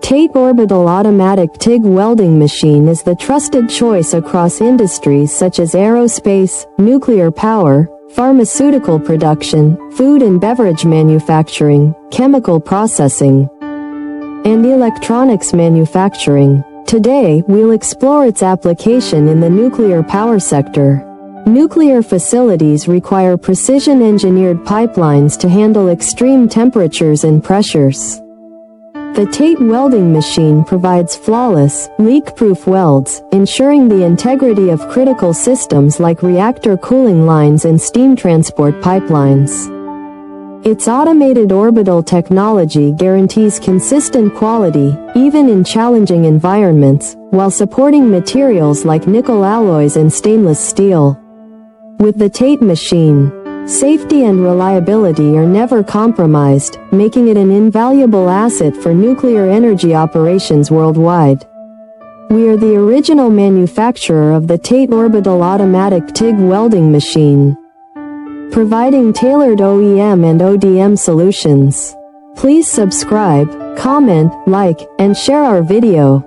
TATE Orbital automatic TIG welding machine is the trusted choice across industries such as aerospace, nuclear power, pharmaceutical production, food and beverage manufacturing, chemical processing, and electronics manufacturing. Today, we'll explore its application in the nuclear power sector. Nuclear facilities require precision-engineered pipelines to handle extreme temperatures and pressures. The TATE welding machine provides flawless, leak-proof welds, ensuring the integrity of critical systems like reactor cooling lines and steam transport pipelines. Its automated orbital technology guarantees consistent quality, even in challenging environments, while supporting materials like nickel alloys and stainless steel. With the TATE machine, safety and reliability are never compromised, making it an invaluable asset for nuclear energy operations worldwide. We are the original manufacturer of the TATE Orbital automatic TIG welding machine, providing tailored OEM and ODM solutions. Please subscribe, comment, like, and share our video.